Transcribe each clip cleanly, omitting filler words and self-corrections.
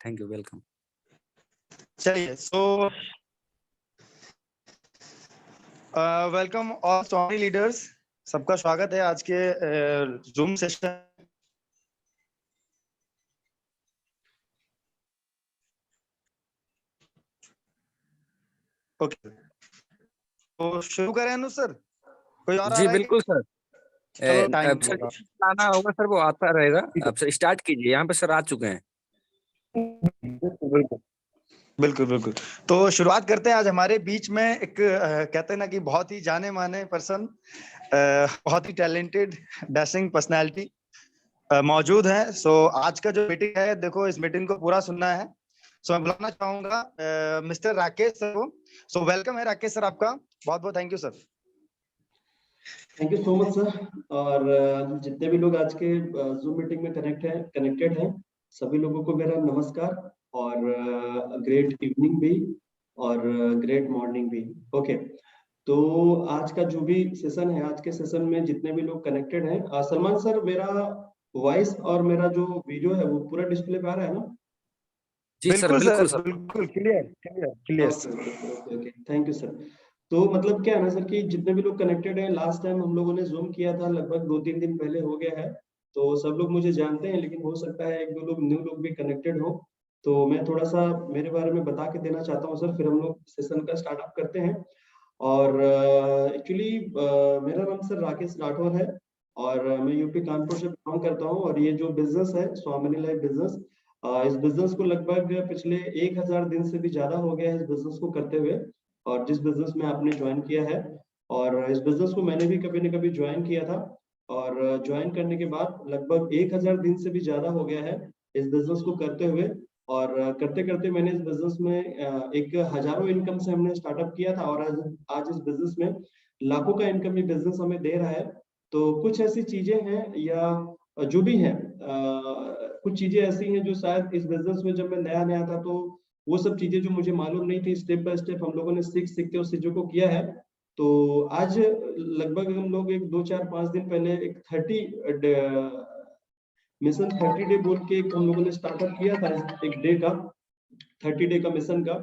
Thank you, welcome. चलिए, so welcome all स्वामी leaders, सबका स्वागत है आज के जूम सेशन। ओके, तो शुरू करें अनु सर? कोई और आ जी रहा है? बिल्कुल सर। चलो टाइम अब सर आना होगा सर, वो आता रहेगा। अब सर स्टार्ट कीजिए, यहाँ पे सर आ चुके हैं। बिल्कुल बिल्कुल बिल्कुल। तो शुरुआत करते हैं। आज हमारे बीच में एक कहते हैं ना कि बहुत ही जाने माने पर्सन, बहुत ही टैलेंटेड डैशिंग पर्सनालिटी मौजूद है। सो आज का जो मीटिंग है, देखो इस मीटिंग को पूरा सुनना है। सो मैं बुलाना चाहूंगा मिस्टर राकेश सर को। सो वेलकम है राकेश सर, आपका बहुत बहुत thank you sir. Thank you so much sir. और जितने भी लोग आज के जूम मीटिंग में कनेक्टेड हैं, सभी लोगों को मेरा नमस्कार और ग्रेट इवनिंग भी और ग्रेट मॉर्निंग भी। ओके, तो आज का जो भी सेशन है, आज के सेशन में जितने भी लोग कनेक्टेड हैं, सलमान सर मेरा वॉइस और मेरा जो वीडियो है वो पूरा डिस्प्ले पे आ रहा है ना? जी सर, बिल्कुल सर, बिल्कुल clear clear clear. Okay, thank you sir. तो मतलब क्या है ना सर कि जितने भी लोग कनेक्टेड हैं, लास्ट टाइम हम लोगों ने जूम किया था, लगभग 2-3 दिन पहले हो गया है। तो सब लोग मुझे जानते हैं, लेकिन हो सकता है 1-2 लोग न्यू लोग भी कनेक्टेड हो। तो मैं थोड़ा सा मेरे बारे में बता के देना चाहता हूँ सर, फिर हम लोग सेशन का स्टार्टअप करते हैं। और एक्चुअली मेरा नाम सर राकेश राठौर है और मैं यूपी कानपुर से बिलोंग करता हूँ। और ये जो बिजनेस है स्वामिनी लाइफ बिजनेस, इस बिजनेस को लगभग पिछले 1000 दिन से भी ज्यादा हो गया है इस बिजनेस को करते हुए। और जिस बिजनेस में आपने ज्वाइन किया है, और इस बिजनेस को मैंने भी कभी न कभी ज्वाइन किया था। और ज्वाइन करने के बाद लगभग 1000 दिन से भी ज्यादा हो गया है इस बिजनेस को करते हुए। और करते करते मैंने इस बिजनेस में एक हजारों इनकम से हमने स्टार्टअप किया था, और आज इस बिजनेस में लाखों का इनकम ये बिजनेस हमें दे रहा है। तो कुछ ऐसी चीजें हैं या जो भी है, कुछ चीजें ऐसी हैं जो शायद इस बिजनेस में जब मैं नया नया था, तो वो सब चीजें जो मुझे मालूम नहीं थी, स्टेप बाय स्टेप हम लोगों ने सीख सीख के उस चीजों को किया है। तो आज लगभग हम लोग एक 2-4-5 दिन पहले एक 30 मिशन 30 डे बोल के एक हम लोगों ने स्टार्टअप किया था, एक डे का 30 डे का मिशन का।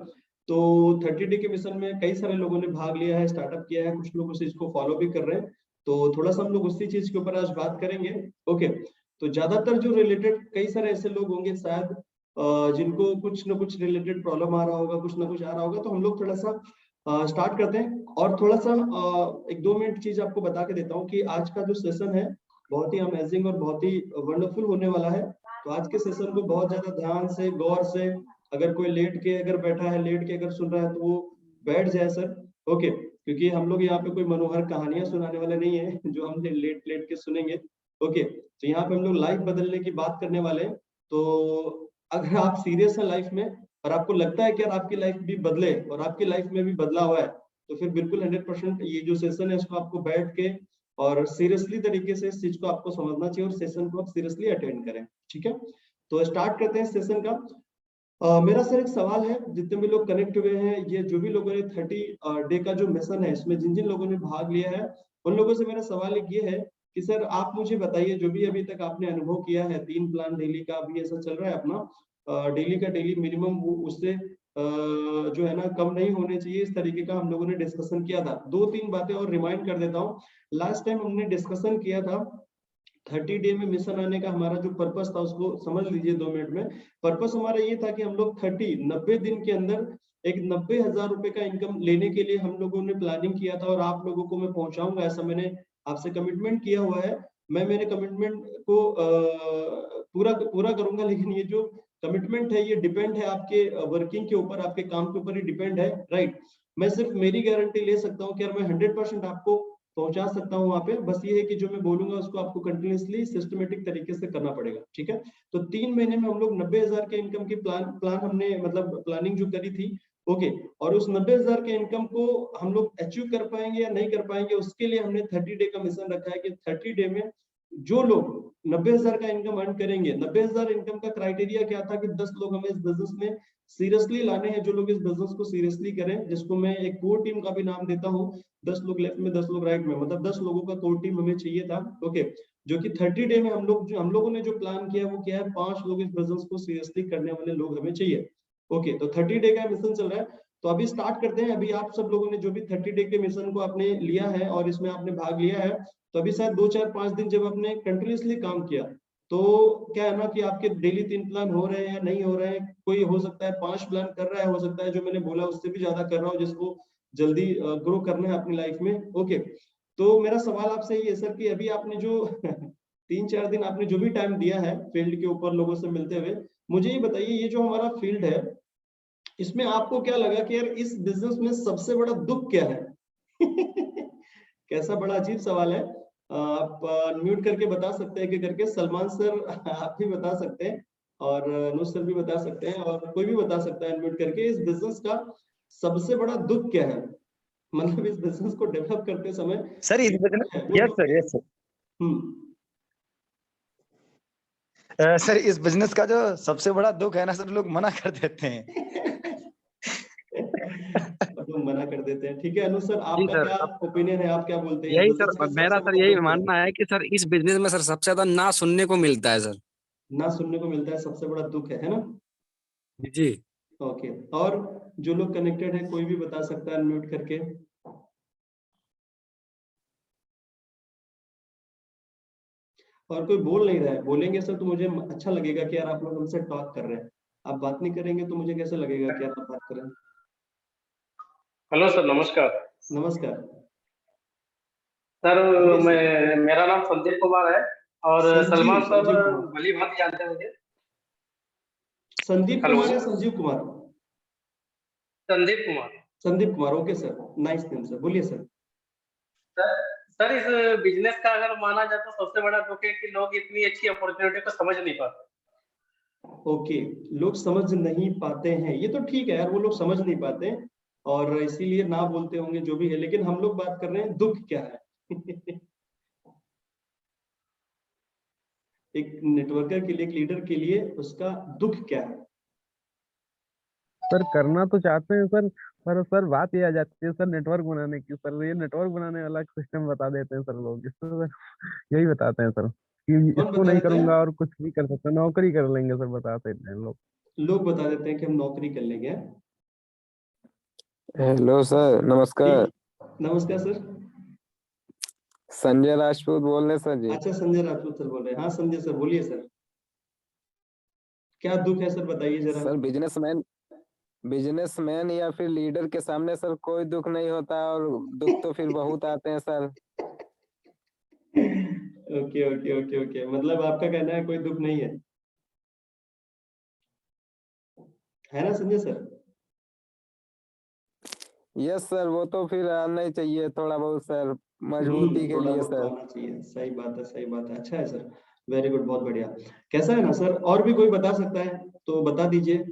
तो 30 डे के मिशन में कई सारे लोगों ने भाग लिया है, स्टार्टअप किया है, कुछ लोग उस चीज को फॉलो भी कर रहे हैं। तो थोड़ा सा हम लोग उसी चीज के ऊपर आज बात करेंगे। ओके, तो ज्यादातर जो रिलेटेड कई सारे ऐसे लोग होंगे शायद जिनको कुछ ना कुछ रिलेटेड प्रॉब्लम आ रहा होगा, कुछ ना कुछ आ रहा होगा। तो हम लोग थोड़ा सा स्टार्ट करते हैं, और थोड़ा सा 1-2 मिनट चीज आपको बता के देता हूँ कि आज का जो सेशन है बहुत ही अमेजिंग और बहुत ही वंडरफुल होने वाला है। तो आज के सेशन को बहुत ज्यादा ध्यान से, गौर से, अगर कोई लेट के अगर बैठा है, लेट के अगर सुन रहा है, तो वो बैठ जाए सर। ओके, क्योंकि हम लोग यहाँ पे कोई मनोहर कहानियां सुनाने वाले नहीं है जो हम लेट लेट के सुनेंगे। ओके, तो यहाँ पे हम लोग लाइफ बदलने की बात करने वाले हैं। तो अगर आप सीरियस है लाइफ में और आपको लगता है कि यार आपकी लाइफ भी बदले और आपकी लाइफ में भी बदला हुआ है, तो फिर बिल्कुल 100% ये जो सेशन है इसको आपको बैठ के और सीरियसली तरीके से इस चीज को आपको समझना चाहिए, और सेशन को आप सीरियसली अटेंड करें। ठीक है, तो स्टार्ट करते हैं सेशन का। मेरा सर एक सवाल है, जितने भी लोग कनेक्ट हुए हैं, ये जो भी लोगों ने 30 डे का जो मिशन है इसमें जिन जिन लोगों ने भाग लिया है, उन लोगों से मेरा सवाल एक ये है कि सर आप मुझे बताइए, जो भी अभी तक आपने अनुभव किया है, 3 प्लान डेली का अभी ऐसा चल रहा है अपना, डेली का डेली मिनिमम वो उससे जो है ना कम नहीं होने चाहिए, इस तरीके का हम लोगों ने डिस्कशन किया था। 2-3 बातें और रिमाइंड कर देता हूँ। लास्ट टाइम हमने डिस्कशन किया था 30 डे में मिशन आने का हमारा जो पर्पस था उसको समझ लीजिए 2 मिनट में। पर्पस हमारा ये था कि हम लोग 90 दिन के अंदर एक 90,000 रुपए का इनकम लेने के लिए हम लोगों ने प्लानिंग किया था, और आप लोगों को मैं पहुंचाऊंगा, ऐसा मैंने आपसे कमिटमेंट किया हुआ है। मैं मेरे कमिटमेंट को पूरा पूरा करूंगा, लेकिन ये जो कमिटमेंट है ये डिपेंड है आपके वर्किंग के ऊपर, आपके काम के ऊपर ही डिपेंड है, राइट। मैं सिर्फ मेरी गारंटी ले सकता हूँ कि यार मैं 100% आपको पहुंचा सकता हूँ वहां पे। बस ये है कि जो मैं बोलूंगा उसको आपको कंटिन्यूअसली सिस्टमेटिक तरीके से करना पड़ेगा। ठीक है, तो 3 महीने में हम लोग 90,000 के इनकम की प्लान हमने मतलब प्लानिंग जो करी थी। ओके, और उस 90,000 के इनकम को हम लोग अचीव कर पाएंगे या नहीं कर पाएंगे, उसके लिए हमने 30 डे का मिशन रखा है कि 30 डे में जो लोग 90,000 का इनकम अर्न करेंगे, 90,000 इनकम का क्राइटेरिया क्या था कि 10 लोग हमें इस बिजनेस में सीरियसली लाने हैं, जो लोग इस बिजनेस को सीरियसली करें, जिसको मैं एक कोर टीम का भी नाम देता हूँ। 10 लोग लेफ्ट में, 10 लोग राइट में, मतलब 10 लोगों का कोर टीम हमें चाहिए था। ओके, जो कि 30 डे में हम लोगों ने जो प्लान किया वो क्या है, 5 लोग इस बिजनेस को सीरियसली करने वाले लोग हमें चाहिए। ओके, तो 30 डे का मिशन चल रहा है, तो अभी स्टार्ट करते हैं। अभी आप सब लोगों ने जो भी 30 डे के मिशन को आपने लिया है और इसमें आपने भाग लिया है, तो अभी शायद 2 4 5 दिन जब आपने कंटिन्यूअसली काम किया, तो क्या है ना कि आपके डेली 3 प्लान हो रहे हैं या नहीं हो रहे हैं। कोई हो सकता है 5 प्लान कर रहा है, हो सकता है जो मैंने बोला उससे भी ज्यादा कर रहा हो, जिसको जल्दी ग्रो करना है अपनी लाइफ में। ओके, तो मेरा सवाल आपसे ये है सर कि अभी आपने जो 3 4 दिन आपने जो भी टाइम दिया है फील्ड के ऊपर लोगों से मिलते हुए, मुझे ये बताइए, ये जो हमारा फील्ड है, इसमें आपको क्या लगा कि यार इस बिजनेस में सबसे बड़ा दुख क्या है? कैसा बड़ा अजीब सवाल है। आप अनम्यूट करके बता सकते हैं कि करके, सलमान सर आप भी बता सकते हैं और अनुज सर भी बता सकते हैं और कोई भी बता सकता है अनम्यूट करके, इस बिजनेस का सबसे बड़ा दुख क्या है? मतलब इस बिजनेस को डेवलप करते समय सर इस business, yes sir, yes sir, sir इस बिजनेस का जो सबसे बड़ा दुख है ना सर, लोग मना कर देते हैं। तो मना कर देते हैं, ठीक है। अनुज सर, जी आपका सर, क्या अब ओपिनियन है, आप क्या बोलते हैं इस यही बिजनेस सर, का मेरा सबसे सर बड़ा यही दुख क्या है? मानना है कि सर इस बिजनेस में सर सबसे ज्यादा ना सुनने को मिलता है सर। ना सुनने को मिलता है, सबसे बड़ा दुख है ना? जी। ओके, और जो लोग कनेक्टेड है कोई भी बता सकता है अनम्यूट करके। और कोई बोल नहीं रहा है, बोलेंगे सर तो मुझे अच्छा लगेगा कि यार आप लोग हमसे टॉक कर रहे हैं। आप बात नहीं करेंगे तो मुझे कैसे लगेगा कि यार आप बात कर रहे हैं। हेलो सर, नमस्कार। नमस्कार। सर, बोलिए सर। मेरा नाम संदीप कुमार है और संजीव सलमान सर संजीव कुमार। भली भांति जानते हैं मुझे। संदीप हेलो, कुमार या Sanjeev Kumar? Sandeep Kumar. Sandeep Kumar, okay sir, nice name sir, बोलिए सर। सर, सर इस बिजनेस का अगर माना जाए तो सबसे बड़ा दुख है कि लोग इतनी अच्छी अपॉर्चुनिटी को समझ नहीं पाते। ओके, लोग समझ नहीं पाते हैं, ये तो ठीक है यार, वो लोग समझ नहीं पाते हैं और इसीलिए ना बोलते होंगे जो भी है, लेकिन हम लोग बात कर रहे हैं दुख क्या है। एक नेटवर्कर के लिए, एक लीडर के लिए उसका दुख क्या है? सर करना तो चाहते हैं सर, पर सर बात ये आ जाती है सर नेटवर्क बनाने की। सर ये नेटवर्क बनाने वाला सिस्टम बता देते हैं सर लोग, इसको सर यही बताते हैं सर कि कौन इसको बता नहीं देता है? करूंगा और कुछ भी कर सकता, नौकरी कर लेंगे सर, बताते हैं लोग। लोग बता देते हैं कि हम नौकरी कर लेंगे। हेलो सर, नमस्कार। ठीक, नमस्कार सर। संजय राजपूत बोल रहे सर जी। अच्छा, संजय राजपूत सर बोल रहे हैं। हाँ संजय सर, बोलिए सर, क्या दुख है सर, बताइए जरा। सर बिजनेसमैन या फिर लीडर के सामने सर कोई दुख नहीं होता और दुख तो फिर बहुत आते हैं sir. Okay okay okay okay, मतलब आपका कहना है कोई दुख नहीं है ना संजय सर? यस सर, वो तो फिर आना ही चाहिए थोड़ा बहुत सर, मजबूती के थोड़ा लिए बहुत तो सर। आना चाहिए, सही बात है, सही बात है। अच्छा है सर, वेरी गुड, बहुत बढ़िया। कैसा है ना सर, और भी कोई बता सकता है तो बता दीजिए,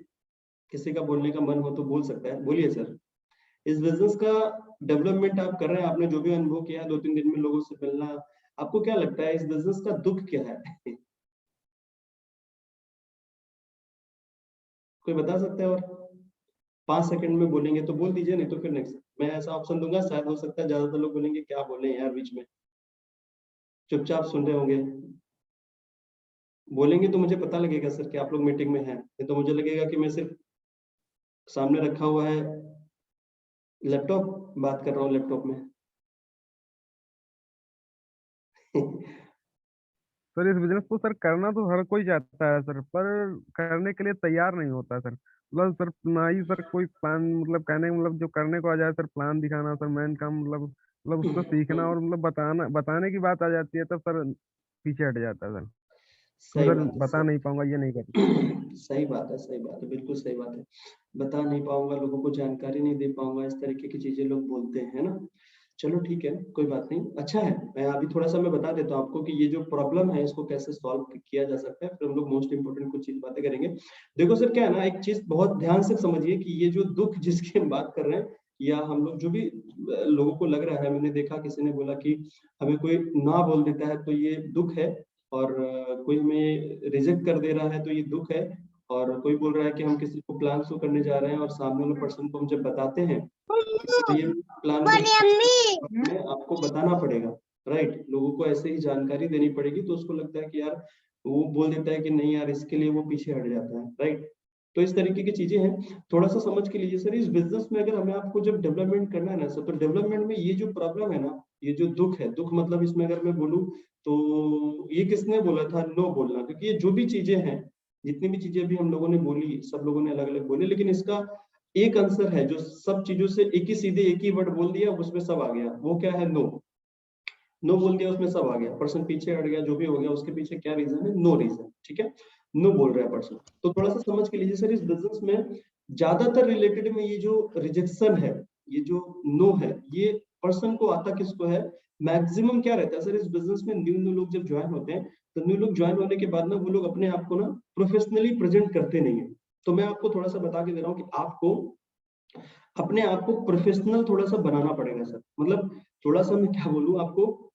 किसी का बोलने का मन हो तो बोल सकता है, बोलिए सर। इस बिजनेस का डेवलपमेंट आप कर रहे हैं, आपने जो भी अनुभव किया है 2 3 दिन में लोगों से मिलना, आपको क्या लगता है इस बिजनेस का दुख क्या है? कोई बता सकता है? और 5 सेकंड में बोलेंगे तो बोल दीजिए, नहीं तो फिर नेक्स्ट मैं ऐसा ऑप्शन दूंगा, शायद हो सकता है ज्यादातर लोग बोलेंगे क्या बोल रहे हैं यार बीच में, चुपचाप सुन रहे होंगे। बोलेंगे तो मुझे पता लगेगा सर कि आप लोग मीटिंग में हैं, नहीं तो मुझे लगेगा कि मैं सिर्फ सामने रखा हुआ है लैपटॉप बात कर रहा हूँ लैपटॉप में। सर इस बिजनेस को सर करना तो हर कोई चाहता है सर, पर करने के लिए तैयार नहीं होता है सर। मतलब सर ना ही सर कोई प्लान, मतलब कहने का मतलब जो करने को आ जाए सर, प्लान दिखाना सर मेन काम, मतलब उसको सीखना और मतलब बताने की बात आ जाती है तब सर पीछे हट जाता है सर। तो सही सर बात है बता सर। नहीं पाऊंगा, ये नहीं कर। सही बात है, सही बात है, बिल्कुल सही बात है। बता नहीं पाऊंगा, लोगों को जानकारी नहीं दे पाऊंगा, इस तरीके की चीजें लोग बोलते हैं, है ना? चलो ठीक है, कोई बात नहीं, अच्छा है। मैं अभी थोड़ा सा मैं बता देता हूँ आपको कि ये जो प्रॉब्लम है इसको कैसे सॉल्व किया जा सकता है, फिर हम लोग मोस्ट इंपोर्टेंट कुछ चीज बातें करेंगे। देखो सर, क्या है ना, एक चीज बहुत ध्यान से समझिए कि ये जो दुख जिसकी हम बात कर रहे हैं, या हम लोग जो भी लोगों को लग रहा है, मैंने देखा किसी ने बोला कि हमें कोई ना बोल देता है तो ये दुख है, और कोई हमें रिजेक्ट कर दे रहा है तो ये दुख है, और कोई बोल रहा है कि हम किसी को प्लान शो करने जा रहे हैं और सामने वाले पर्सन को हम जब बताते हैं तो ये प्लान को आपको बताना पड़ेगा। राइट। लोगों को ऐसे ही जानकारी देनी पड़ेगी, तो उसको लगता है कि यार वो बोल देता है कि नहीं यार, इसके लिए वो पीछे हट जाता है, राइट। तो इस तरीके की चीजें हैं, थोड़ा सा समझ के लीजिए सर। इस बिजनेस में अगर हमें आपको जब डेवलपमेंट करना है ना सर, तो डेवलपमेंट में ये जो प्रॉब्लम है ना, ये जो दुख है, दुख मतलब इसमें अगर मैं बोलूं तो ये किसने बोला था, नो बोलना, क्योंकि ये जो भी चीजें हैं, जितनी भी चीजें अभी हम लोगों ने बोली, सब लोगों ने अलग अलग बोली, लेकिन इसका एक आंसर है जो सब चीजों से एक ही सीधे एक ही वर्ड बोल दिया, उसमें सब आ गया। वो क्या है, नो। नो बोल दिया, उसमें सब आ गया, पर्सन पीछे हट गया, जो भी हो गया, उसके पीछे क्या रीजन है, नो रीजन, ठीक है। नो बोल रहा है पर्सन। तो थोड़ा सा समझ के लीजिए सर, इस बिजनेस में ज्यादातर रिलेटेड में ये जो रिजेक्शन है, ये जो नो है, ये पर्सन को आता किसको है, मैक्सिमम क्या रहता है सर इस बिजनेस में, न्यू न्यू लोग जब ज्वाइन होते हैं, तो न्यू लोग ज्वाइन होने के बाद ना, वो लोग अपने आप को ना प्रोफेशनली प्रेजेंट करते नहीं है। तो मैं आपको थोड़ा सा बता के दे रहा हूँ कि आपको अपने आप को प्रोफेशनल थोड़ा सा बनाना पड़ेगा सर। मतलब थोड़ा सा मैं क्या बोलूं आपको,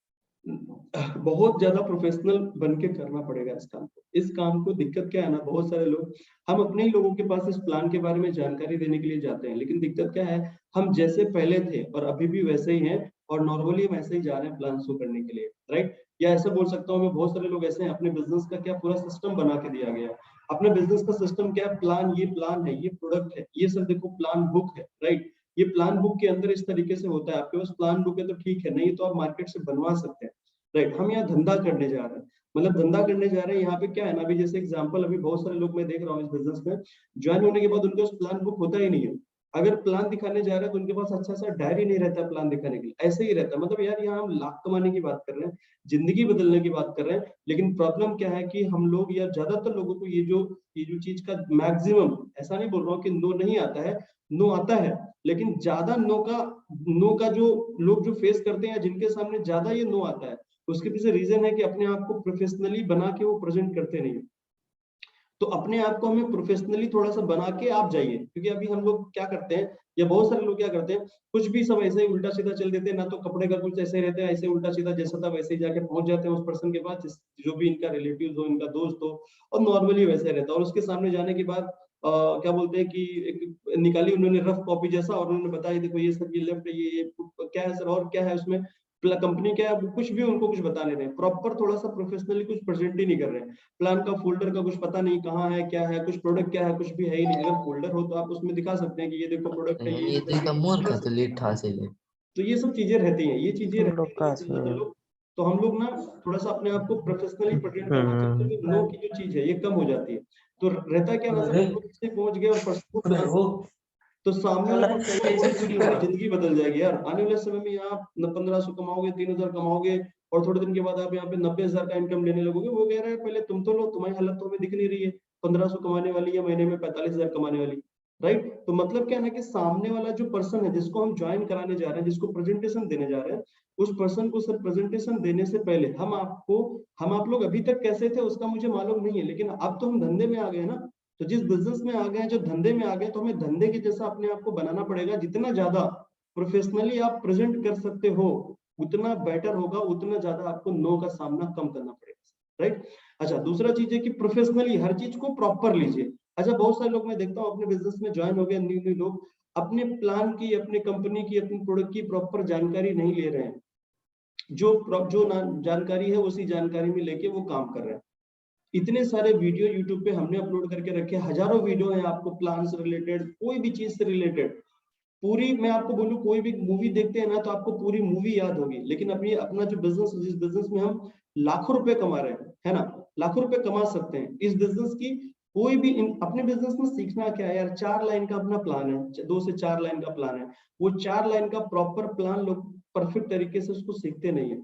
बहुत ज्यादा प्रोफेशनल बन के करना पड़ेगा इस काम को। इस काम को दिक्कत क्या है ना, बहुत सारे लोग, हम अपने ही लोगों के पास इस प्लान के बारे में जानकारी देने के लिए जाते हैं, लेकिन दिक्कत क्या है, हम जैसे पहले थे और अभी भी वैसे ही हैं, और नॉर्मली हम ऐसे ही जा रहे हैं प्लान शो करने के लिए, राइट। या ऐसा बोल सकता हूँ मैं, बहुत सारे लोग ऐसे हैं, अपने बिजनेस का क्या पूरा सिस्टम बना के दिया गया है। अपने बिजनेस का सिस्टम क्या है, प्लान, ये प्लान है, ये प्रोडक्ट है, ये सब देखो प्लान बुक है, राइट। ये प्लान बुक के अंदर इस तरीके से होता है, आपके पास प्लान बुक है तो ठीक है, नहीं तो आप मार्केट से बनवा सकते हैं, राइट। हम यहाँ धंधा करने जा रहे हैं, मतलब धंधा करने जा रहे हैं। यहाँ पे क्या है ना, अभी जैसे एग्जांपल, अभी बहुत सारे लोग मैं देख रहा हूँ इस बिजनेस में, ज्वाइन होने के बाद उनके पास प्लान बुक होता ही नहीं है। अगर प्लान दिखाने जा रहे हैं तो उनके पास अच्छा सा डायरी नहीं रहता प्लान दिखाने के लिए, ऐसे ही रहता है। मतलब यार, यहाँ हम लाख कमाने की बात कर रहे हैं, जिंदगी बदलने की बात कर रहे हैं, लेकिन प्रॉब्लम क्या है कि हम लोग या ज्यादातर लोगों को ये जो चीज का मैक्सिमम, ऐसा नहीं बोल रहा हूँ कि नो नहीं आता है, नो आता है, लेकिन ज्यादा नो का जो लोग जो फेस करते हैं, जिनके सामने ज्यादा ये नो आता है, उसके पीछे रीजन है कि अपने आप को प्रोफेशनली बना के वो प्रेजेंट करते नहीं। तो अपने आप को हमें प्रोफेशनली थोड़ा सा बना के आप जाइए, क्योंकि अभी हम लोग क्या करते हैं, या बहुत सारे लोग क्या करते हैं, कुछ भी सब ऐसे ही उल्टा सीधा चल देते हैं ना, तो कपड़े का कुछ ऐसे रहते हैं, ऐसे उल्टा सीधा जैसा था वैसे ही जाके पहुंच जाते हैं उस पर्सन के पास, जो भी इनका रिलेटिव हो, इनका दोस्त हो, और नॉर्मली वैसे रहता है। और उसके सामने जाने के बाद क्या बोलते हैं कि एक निकाली उन्होंने रफ कॉपी जैसा, और उन्होंने बताया देखो ये सब, ये लेफ्ट, ये क्या है सर, और क्या है उसमें, कंपनी क्या है, कुछ भी उनको कुछ बता नहीं रहे हैं, प्रॉपर थोड़ा सा प्रोफेशनली कुछ प्रेजेंट ही नहीं कर रहे हैं। प्लान का फोल्डर का कुछ पता नहीं कहाँ है, क्या है, कुछ प्रोडक्ट क्या है, कुछ भी है ही नहीं। अगर फोल्डर हो तो आप उसमें दिखा सकते हैं कि ये देखो प्रोडक्ट है, ये येते मोर खातली ठासेले तो ये सब चीजें रहती हैं, ये चीजें तुम रहती लोग हैं का लेकिन ज्यादातर लोग, तो हम लोग ना थोड़ा सा अपने आप को प्रोफेशनली प्रेजेंट करना चाहते हैं, तो नो की जो चीज है ये कम हो जाती है। तो रहता क्या ना सर, हम लोग इससे पहुंच गए और पर्सन को, तो सामने वाले को चाहिए वो चीज, तुम्हारी जिंदगी बदल जाएगी यार। आने वाले समय में यहाँ 1500 कमाओगे, 3000 कमाओगे, और थोड़े दिन के बाद आप यहाँ पे 90,000 का इनकम लेने लगोगे। वो कह रहा है पहले तुम तो लो, तुम्हारी हालत तो हमें दिख नहीं रही है, 1500 कमाने वाली या महीने में 45,000 कमाने वाली, राइट। तो मतलब क्या है ना कि सामने वाला जो पर्सन है, जिसको हम ज्वाइन कराने जा रहे हैं, जिसको प्रेजेंटेशन देने जा रहे हैं, उस पर्सन को सर प्रेजेंटेशन देने से पहले हम आप लोग अभी तक कैसे थे उसका मुझे मालूम नहीं है, लेकिन अब तो हम धंधे में आ गए ना। तो जिस बिजनेस में आ गए हैं, जो धंधे में आ गए, तो हमें धंधे के जैसा अपने आप को बनाना पड़ेगा। जितना ज्यादा प्रोफेशनली आप प्रेजेंट कर सकते हो, उतना बेटर होगा, उतना ज्यादा आपको नो का सामना कम करना पड़ेगा, राइट। अच्छा, दूसरा चीज है कि प्रोफेशनली हर चीज को प्रॉपर लीजिए। अच्छा, बहुत सारे लोग मैं देखता हूँ अपने बिजनेस में ज्वाइन हो गए, न्यू न्यू लोग अपने प्लान की, अपने कंपनी की, अपने प्रोडक्ट की प्रॉपर जानकारी नहीं ले रहे हैं। जो जानकारी है उसी जानकारी में लेके वो काम कर रहे हैं। इतने सारे वीडियो यूट्यूब पे हमने अपलोड करके रखे, हजारों वीडियो है आपको प्लान से रिलेटेड, कोई भी चीज से रिलेटेड। पूरी मैं आपको बोलूं, कोई भी मूवी देखते हैं ना तो आपको पूरी मूवी याद होगी, लेकिन अपनी अपना जो बिजनेस, जिस बिजनेस में हम लाखों रुपए कमा रहे हैं, है ना, लाखों रुपए कमा सकते हैं इस बिजनेस की, कोई भी अपने बिजनेस में सीखना क्या है यार, 4 लाइन का अपना प्लान है, 2 से 4 लाइन का प्लान है। वो 4 लाइन का प्रॉपर प्लान लोग परफेक्ट तरीके से उसको सीखते नहीं है,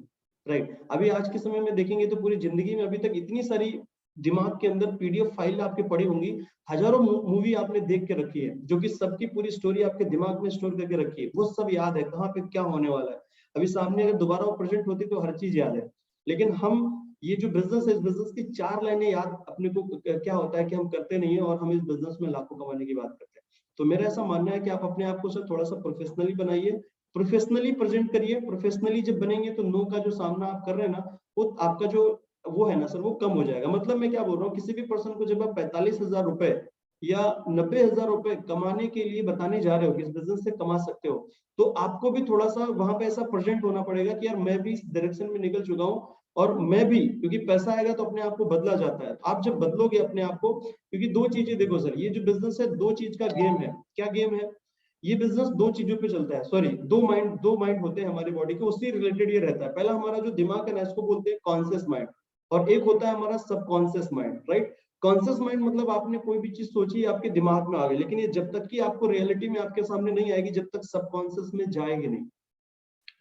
राइट। अभी आज के समय में देखेंगे तो पूरी जिंदगी में अभी तक इतनी सारी दिमाग के अंदर पीडीएफ फाइल आपके पड़ी होंगी, हजारों मूवी आपने देख के रखी है, जो कि सबकी पूरी स्टोरी आपके दिमाग में स्टोर करके रखी है, वो सब याद है कहाँ पे क्या होने वाला है। अभी सामने अगर दोबारा वो प्रेजेंट होती तो हर चीज याद है। लेकिन हम ये जो बिजनेस है, इस बिजनेस की 4 लाइनें याद अपने को क्या होता है कि हम करते नहीं है, और हम इस बिजनेस में लाखों कमाने की बात करते हैं। तो मेरा ऐसा मानना है कि आप अपने आप को सर थोड़ा सा प्रोफेशनली बनाइए, प्रोफेशनली प्रेजेंट करिए। प्रोफेशनली जब बनेंगे तो नो का जो सामना आप कर रहे हैं ना, वो आपका जो वो है ना सर, वो कम हो जाएगा। मतलब मैं क्या बोल रहा हूँ, किसी भी पर्सन को जब आप 45,000 रुपए या 90,000 रुपए कमाने के लिए बताने जा रहे हो कि इस बिजनेस से कमा सकते हो, तो आपको भी थोड़ा सा वहां पे ऐसा प्रेजेंट होना पड़ेगा कि यार मैं भी इस डायरेक्शन में निकल चुका हूँ और मैं भी, क्योंकि पैसा आएगा तो अपने आप को बदला जाता है। आप जब बदलोगे अपने आप को, क्योंकि दो चीजें देखो सर, ये जो बिजनेस है दो चीज का गेम है। क्या गेम है? ये बिजनेस दो चीजों पे चलता है, सॉरी दो माइंड होते हैं हमारी बॉडी के, उससे रिलेटेड ये रहता है। पहला हमारा जो दिमाग है ना, इसको बोलते हैं कॉन्शियस माइंड, और एक होता है हमारा subconscious mind, right. Conscious mind मतलब आपने कोई भी चीज सोची आपके दिमाग में आ गई, लेकिन ये जब तक कि आपको रियलिटी में आपके सामने नहीं आएगी, जब तक सबकॉन्शियस में जाएगी नहीं,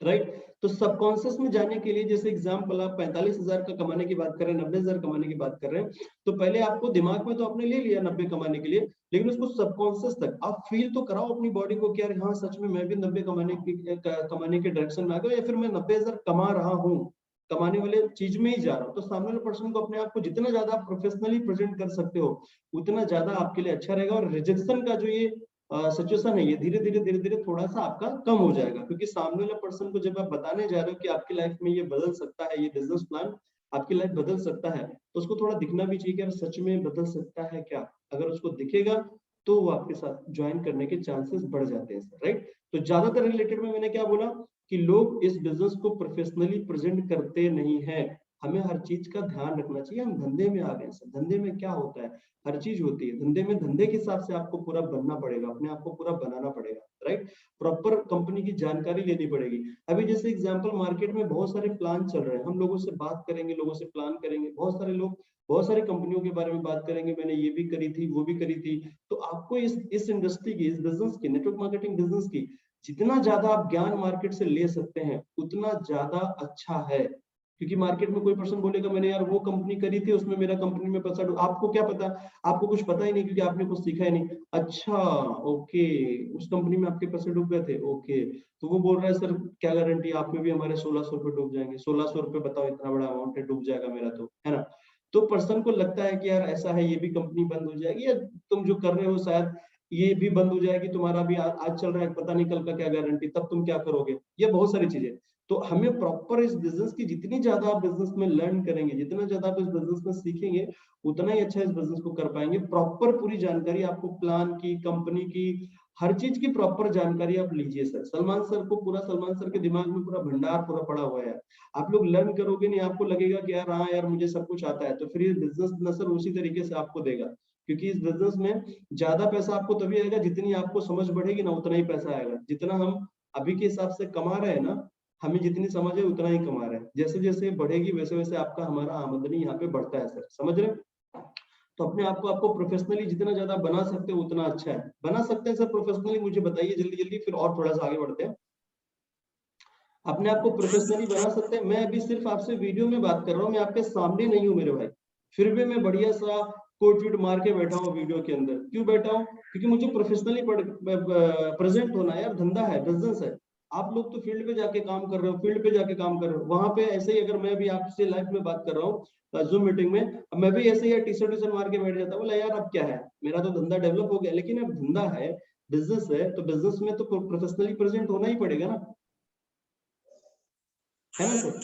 राइट। तो सबकॉन्शियस में जाने के लिए, जैसे एग्जांपल आप 45,000 का कमाने की बात कर रहे हैं, 90,000 कमाने की बात कर रहे हैं, तो पहले आपको दिमाग में तो आपने ले लिया 90 कमाने के लिए, लेकिन उसको सबकॉन्शियस तक आप फील तो कराओ अपनी बॉडी को कि यार हाँ सच में मैं भी 90 कमाने के डायरेक्शन में आ गया, या फिर मैं 90,000 कमा रहा हूँ, कमाने वाले चीज में ही जा रहा हूँ। तो सामने वाले पर्सन को अपने आप को जितना ज्यादा प्रोफेशनली प्रेजेंट कर सकते हो, उतना ज्यादा आपके लिए अच्छा रहेगा। और रिजेक्शन का जो ये सिचुएशन है, ये धीरे धीरे थोड़ा सा आपका कम हो जाएगा, क्योंकि सामने वाले पर्सन को जब आप बताने जा रहे हो कि आपकी लाइफ में ये बदल सकता है, ये बिजनेस प्लान आपकी लाइफ बदल सकता है, तो उसको थोड़ा दिखना भी चाहिए कि यार सच में बदल सकता है क्या। अगर उसको दिखेगा तो वो आपके साथ ज्वाइन करने के चांसेस बढ़ जाते हैं, राइट। तो ज्यादातर रिलेटेड में मैंने क्या बोला कि लोग इस बिजनेस को प्रोफेशनली प्रेजेंट करते नहीं है। हमें हर चीज का ध्यान रखना चाहिए। हम धंधे में आ गए सर, धंधे में क्या होता है, हर चीज होती है धंधे में, धंधे के हिसाब से आपको पूरा बनना पड़ेगा, अपने आप को पूरा बनाना पड़ेगा, राइट। प्रॉपर कंपनी की जानकारी लेनी पड़ेगी। अभी जैसे एग्जांपल, मार्केट में बहुत सारे प्लान चल रहे हैं, हम लोगों से बात करेंगे, लोगों से प्लान करेंगे, बहुत सारे लोग बहुत सारी कंपनियों के बारे में बात करेंगे, मैंने ये भी करी थी वो भी करी थी। तो आपको इस इंडस्ट्री की, इस बिजनेस की, नेटवर्क मार्केटिंग बिजनेस की जितना ज्यादा आप ज्ञान मार्केट से ले सकते हैं उतना ज्यादा अच्छा है। क्योंकि मार्केट में कोई पर्सन बोलेगा मैंने यार वो कंपनी करी थी, उसमें मेरा कंपनी में पैसा, आपको क्या पता, आपको कुछ पता ही नहीं, क्योंकि आपने कुछ सीखा ही नहीं। अच्छा, ओके, उस कंपनी में आपके पैसे डूब गए थे, ओके। तो वो बोल रहा है सर क्या गारंटी, आप में भी हमारे 1600 रुपए डूब जाएंगे। 1600 रुपए बताओ, इतना बड़ा अमाउंट है, डूब जाएगा मेरा तो, है ना। तो पर्सन को लगता है कि यार ऐसा है, ये भी कंपनी बंद हो जाएगी, या तुम जो कर रहे हो शायद ये भी बंद हो जाएगी, तुम्हारा भी आज चल रहा है, पता नहीं कल का क्या गारंटी, तब तुम क्या करोगे, ये बहुत सारी चीजें। तो हमें प्रॉपर इस बिजनेस की, जितनी ज्यादा आप बिजनेस में लर्न करेंगे, जितना ज्यादा आप इस बिजनेस में सीखेंगे, उतना ही अच्छा इस बिजनेस को कर पाएंगे। प्रॉपर पूरी जानकारी आपको प्लान की, कंपनी की, हर चीज की प्रॉपर जानकारी आप लीजिए सर। सलमान सर को पूरा, सलमान सर के दिमाग में पूरा भंडार पूरा पड़ा हुआ है। आप लोग लर्न करोगे नहीं, आपको लगेगा कि यार हाँ यार मुझे सब कुछ आता है, तो फिर ये बिजनेस न सर उसी तरीके से आपको देगा। क्योंकि इस बिजनेस में ज्यादा पैसा आपको तभी आएगा, जितनी आपको समझ बढ़ेगी ना उतना ही पैसा आएगा। जितना हम अभी के हिसाब से कमा रहे हैं ना, हमें जितनी समझ है उतना ही कमा रहे हैं, जैसे जैसे बढ़ेगी वैसे वैसे आपका हमारा आमदनी यहाँ पे बढ़ता है सर, समझ रहे हैं। तो अपने आपको प्रोफेशनली जितना ज्यादा बना सकते हो उतना अच्छा है। बना सकते हैं सर प्रोफेशनली, मुझे बताइए जल्दी जल्दी, फिर और थोड़ा सा आगे बढ़ते हैं। अपने आप को प्रोफेशनली बना सकते हैं। मैं अभी सिर्फ आपसे वीडियो में बात कर रहा हूँ, मैं आपके सामने नहीं हूँ मेरे भाई, फिर भी मैं बढ़िया सा कोट वीट मार के बैठा हूँ वीडियो के अंदर। क्यों बैठा हूँ? क्योंकि मुझे प्रोफेशनली प्रेजेंट होना है यार, धंधा है, बिजनेस है। आप लोग तो फील्ड पे जाके काम कर रहे हो, फील्ड पे जाके काम कर रहे हो, वहां पे ऐसे ही अगर मैं भी आपसे लाइव में बात कर रहा हूँ जूम मीटिंग में, मैं भी ऐसे ही टी शर्ट मार के बैठ जाता, बोला यार अब क्या है, मेरा तो धंधा डेवलप हो गया। लेकिन अब धंधा है, बिजनेस है, तो बिजनेस में तो प्रोफेशनली प्रेजेंट होना ही पड़ेगा ना, है ना सर।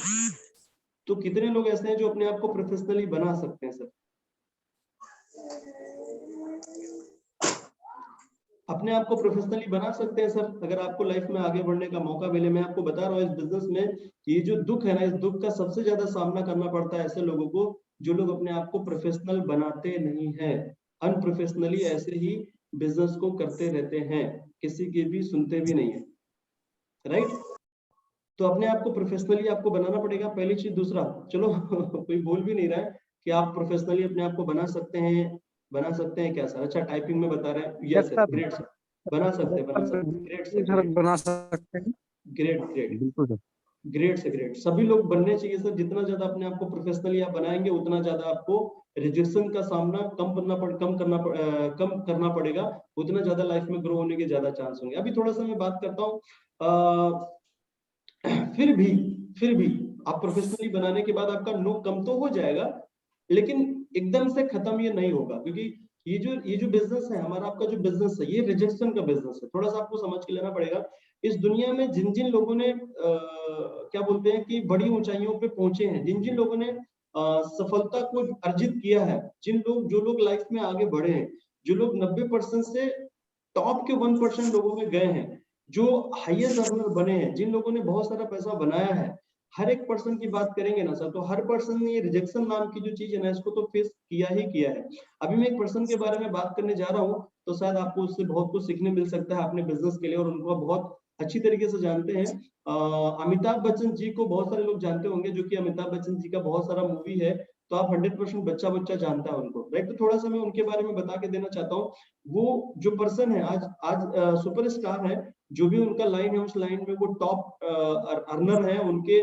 तो कितने लोग ऐसे हैं जो अपने आप को प्रोफेशनली बना सकते हैं सर? अपने आप को प्रोफेशनली बना सकते हैं सर, अगर आपको लाइफ में आगे बढ़ने का मौका मिले। मैं आपको बता रहा हूँ इस बिजनेस में ये जो दुख है ना, इस दुख का सबसे ज्यादा सामना करना पड़ता है ऐसे लोगों को जो लोग अपने आप को प्रोफेशनल बनाते नहीं है, अनप्रोफेशनली ऐसे ही बिजनेस को करते रहते हैं, किसी की भी सुनते भी नहीं है, राइट। तो अपने आप को प्रोफेशनली आपको बनाना पड़ेगा, पहली चीज। दूसरा, चलो कोई बोल भी नहीं रहा है कि आप प्रोफेशनली अपने आप को बना सकते हैं क्या सर? अच्छा, टाइपिंग में बता रहे हैं, यस सर ग्रेट सर, बना सकते हैं, ग्रेट सर, सर बना सकते हैं, ग्रेट ग्रेट बिल्कुल सर। ग्रेट से ग्रेट। सभी लोग बनने चाहिए सर। जितना ज्यादा अपने आप को प्रोफेशनली आप बनाएंगे उतना ज्यादा आपको रिजेक्शन का सामना कम करना पड़ेगा, उतना ज्यादा लाइफ में ग्रो होने के ज्यादा चांस होंगे। अभी थोड़ा सा मैं बात करता हूँ, फिर भी आप प्रोफेशनली बनाने के बाद आपका नो कम तो हो जाएगा, लेकिन एकदम से खत्म ये नहीं होगा। क्योंकि ये जो बिजनेस है हमारा, आपका जो बिजनेस है, ये रिजेक्शन का बिजनेस है। थोड़ा सा आपको समझ के लेना पड़ेगा। इस दुनिया में जिन जिन लोगों ने क्या बोलते हैं कि बड़ी ऊंचाइयों पे पहुंचे हैं, जिन जिन लोगों ने सफलता को अर्जित किया है, जो लोग लाइफ में आगे बढ़े हैं, जो लोग 90% से टॉप के 1% लोगों में गए हैं, जो हाईएस्ट अर्नर बने हैं, जिन लोगों ने बहुत सारा पैसा बनाया है, हर एक पर्सन की बात करेंगे ना सर, तो हर पर्सन ने ये रिजेक्शन नाम की जो चीज है ना, इसको तो फेस किया ही किया है। अभी मैं एक पर्सन के बारे में बात करने जा रहा हूँ, तो शायद आपको उससे बहुत कुछ सीखने मिल सकता है अपने बिजनेस के लिए, और उनको बहुत अच्छी तरीके से जानते हैं। अमिताभ बच्चन जी को बहुत सारे लोग जानते होंगे, जो कि अमिताभ बच्चन जी का बहुत सारा मूवी है, तो आप 100% बच्चा बच्चा जानता है उनको, राइट। तो थोड़ा सा मैं उनके बारे में बता के देना चाहता हूँ। वो जो पर्सन है आज आज सुपरस्टार है, जो भी उनका लाइन है, उस लाइन में वो टॉप अर्नर है। उनके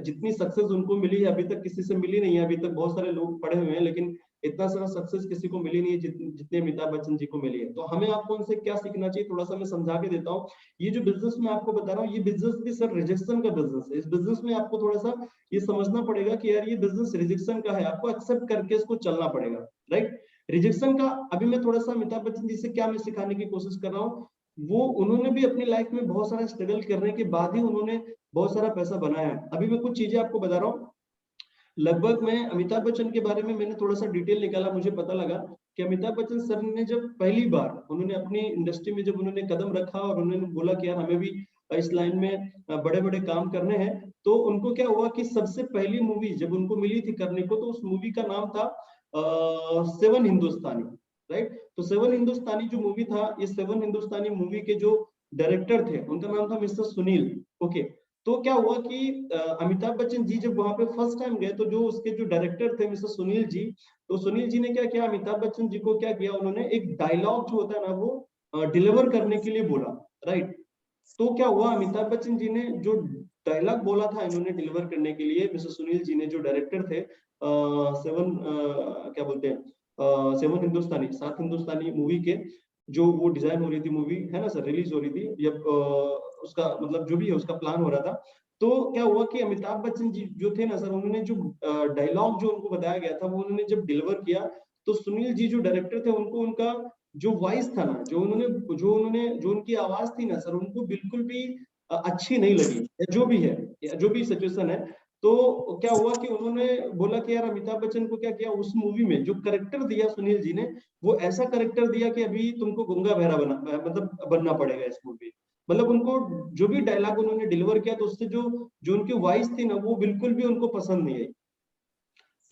जितनी सक्सेस उनको मिली है, अभी तक किसी से मिली नहीं है। अभी तक बहुत सारे लोग पढ़े हुए हैं, लेकिन इतना सारा सक्सेस किसी को मिली नहीं है जितने अमिताभ बच्चन जी को मिली है। तो हमें आपको उनसे क्या सीखना चाहिए, थोड़ा सा मैं समझा के देता हूँ। ये जो बिजनेस मैं आपको बता रहा हूँ, ये बिजनेस भी सर रिजेक्शन का बिजनेस है। इस बिजनेस में आपको थोड़ा सा ये समझना पड़ेगा कि यार ये बिजनेस रिजेक्शन का है, आपको एक्सेप्ट करके इसको चलना पड़ेगा, राइट। रिजेक्शन का अभी मैं थोड़ा सा अमिताभ बच्चन जी से क्या मैं सिखाने की कोशिश कर रहा हूँ, वो उन्होंने भी अपनी लाइफ में बहुत सारा स्ट्रगल करने के बाद ही उन्होंने बहुत सारा पैसा बनाया है। अभी मैं कुछ चीजें आपको बता रहा हूँ। लगभग मैं अमिताभ बच्चन के बारे में मैंने थोड़ा सा डिटेल निकाला, मुझे पता लगा कि अमिताभ बच्चन सर ने जब पहली बार उन्होंने अपनी इंडस्ट्री में जब उन्होंने कदम रखा और उन्होंने बोला कि यार हमें भी इस लाइन में बड़े बड़े काम करने हैं, तो उनको क्या हुआ कि सबसे पहली मूवी जब उनको मिली थी करने को, तो उस मूवी का नाम था सेवन हिंदुस्तानी, राइट। तो सेवन हिंदुस्तानी जो मूवी था, ये सेवन हिंदुस्तानी मूवी के जो डायरेक्टर थे उनका नाम था मिस्टर सुनील। ओके, तो क्या हुआ कि अमिताभ बच्चन जी जब वहां पे फर्स्ट टाइम गए, तो जो उसके जो डायरेक्टर थे मिस्टर सुनील जी, तो सुनील जी ने क्या किया, अमिताभ बच्चन जी को क्या किया, उन्होंने एक डायलॉग जो होता है ना वो डिलीवर करने के लिए बोला, राइट। तो क्या हुआ, अमिताभ बच्चन जी ने जो डायलॉग बोला था इन्होंने डिलीवर करने के लिए, मिस्टर सुनील जी ने, जो डायरेक्टर थे सेवन क्या बोलते हैं सेवन हिंदुस्तानी, सात हिंदुस्तानी मूवी के जो वो डिजाइन हो रही थी, मूवी है ना सर, रिलीज हो रही थी, जब उसका मतलब जो भी है उसका प्लान हो रहा था। तो क्या हुआ कि अमिताभ बच्चन जी जो थे ना सर, उन्होंने जो डायलॉग जो उनको बताया गया था, वो उन्होंने जब डिलीवर किया, तो सुनील जी जो डायरेक्टर थे, उनको उनका जो वॉइस था ना, जो उनकी आवाज थी ना सर, उनको बिल्कुल भी अच्छी नहीं लगी, जो भी है, जो भी सिचुएशन है। तो क्या हुआ कि उन्होंने बोला कि यार अमिताभ बच्चन को क्या किया, उस मूवी में जो करेक्टर दिया सुनील जी ने, वो ऐसा करेक्टर दिया कि अभी तुमको गूंगा बहरा मतलब बनना पड़ेगा इस मूवी। मतलब उनको जो भी डायलॉग उन्होंने डिलीवर किया, तो उससे जो जो उनकी वॉइस थी ना, वो बिल्कुल भी उनको पसंद नहीं आई।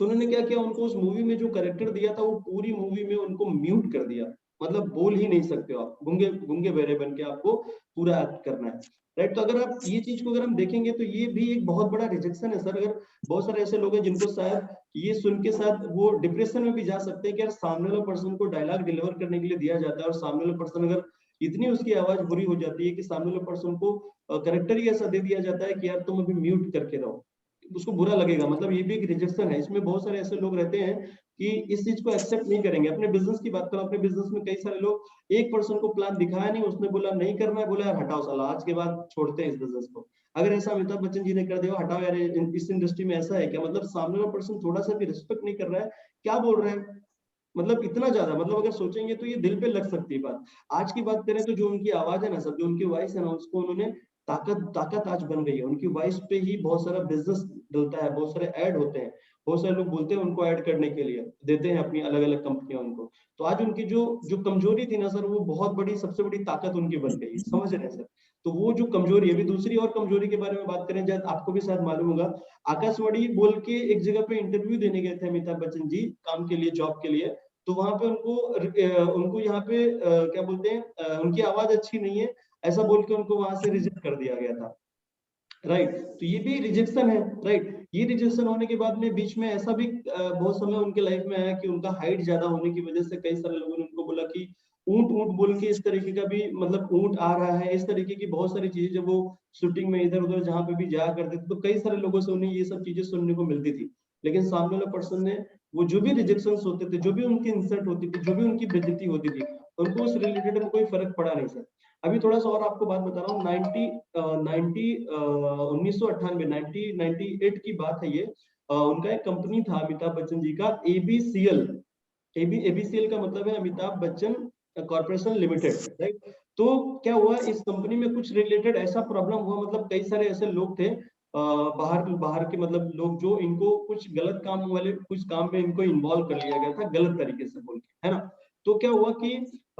तो उन्होंने क्या किया, उनको उस मूवी में जो कैरेक्टर दिया था, वो पूरी मूवी में उनको म्यूट कर दिया, मतलब बोल ही नहीं सकते हो आप, गूंगे गूंगे बहरे बन के आपको पूरा एक्ट करना है, राइट। तो अगर आप ये चीज को अगर हम देखेंगे, तो ये भी एक बहुत बड़ा रिजेक्शन है सर। अगर बहुत सारे ऐसे लोग हैं जिनको शायद ये सुन के साथ वो डिप्रेशन में भी जा सकते हैं कि यार सामने वाले पर्सन को डायलॉग डिलीवर करने के लिए दिया जाता है, और सामने वाले पर्सन अगर इतनी उसकी आवाज बुरी हो जाती है कि सामने वाले पर्सन को करेक्टर ही ऐसा दे दिया जाता है कि यार तुम अभी म्यूट करके रहो, उसको बुरा लगेगा। मतलब ये भी एक रिजेक्शन है। इसमें बहुत सारे ऐसे लोग रहते हैं कि इस चीज को एक्सेप्ट नहीं करेंगे। अपने बिजनेस की बात करो, अपने बिजनेस में कई सारे लोग एक पर्सन को प्लान दिखाया नहीं, उसने बोला नहीं करना है, बोला यार हटाओ साला, आज के बाद छोड़ते हैं इस बिजनेस को। अगर ऐसा अमिताभ बच्चन जी ने कर दिया, हटाओ यार, इस इंडस्ट्री में ऐसा है क्या, मतलब सामने वाला पर्सन थोड़ा सा भी रिस्पेक्ट नहीं कर रहा है, क्या बोल रहे हैं, मतलब इतना ज्यादा, मतलब अगर सोचेंगे तो ये दिल पे लग सकती है बात। आज की बात करें तो जो उनकी आवाज है ना सब, जो उनकी वॉइस है ना, उसको उन्होंने ताकत आज बन गई है। उनकी वॉइस पे ही बहुत सारा बिजनेस डलता है, बहुत सारे ऐड होते हैं, बहुत सारे लोग बोलते हैं उनको ऐड करने के लिए, देते हैं अपनी अलग अलग कंपनियां उनको। तो आज उनकी जो जो कमजोरी थी ना सर, वो बहुत बड़ी, सबसे बड़ी ताकत उनकी बन गई, समझ रहे हैं सर। तो वो जो कमजोरी है, अभी दूसरी और कमजोरी के बारे में बात करें, जब आपको भी शायद मालूम होगा, आकाशवाणी बोल के एक जगह पे इंटरव्यू देने गए थे अमिताभ बच्चन जी, काम के लिए, जॉब के लिए। तो वहां पे उनको यहाँ पे क्या बोलते हैं, उनकी आवाज अच्छी नहीं है, ऐसा बोल के उनको वहां से रिजेक्ट कर दिया गया था, राइट। तो ये भी रिजेक्शन है, राइट। ये रिजेक्शन होने के बाद में बीच में ऐसा भी बहुत समय उनके लाइफ में आया कि उनका हाइट ज्यादा होने की वजह से कई सारे लोगों ने उनको बोला कि ऊंट ऊंट बोल के, इस तरीके का भी, मतलब ऊंट आ रहा है, इस तरीके की बहुत सारी चीजें जब वो शूटिंग में इधर उधर जहां पे भी जाया करते थे, तो कई सारे लोगों से उन्हें ये सब चीजें सुनने को मिलती थी। लेकिन सामने वाला पर्सन ने वो जो भी रिजेक्शन होते थे, जो भी उनकी इंसल्ट होती थी, जो भी उनकी बेइज्जती होती थी, उनको उस रिलेटेड में कोई फर्क पड़ा नहीं सर। अभी थोड़ा सा और आपको बात बता रहा हूँ, 1998 1998 की बात है ये। उनका एक कंपनी था अमिताभ बच्चन जी का, एबीसीएल। एबीसीएल का मतलब है Amitabh Bachchan corporation limited, right. तो क्या हुआ, इस कंपनी में कुछ रिलेटेड ऐसा प्रॉब्लम हुआ, मतलब कई सारे ऐसे लोग थे बाहर बाहर के, मतलब लोग जो इनको कुछ गलत काम वाले कुछ काम में इनको इन्वॉल्व कर लिया गया था, गलत तरीके से बोल के, है ना। तो क्या हुआ कि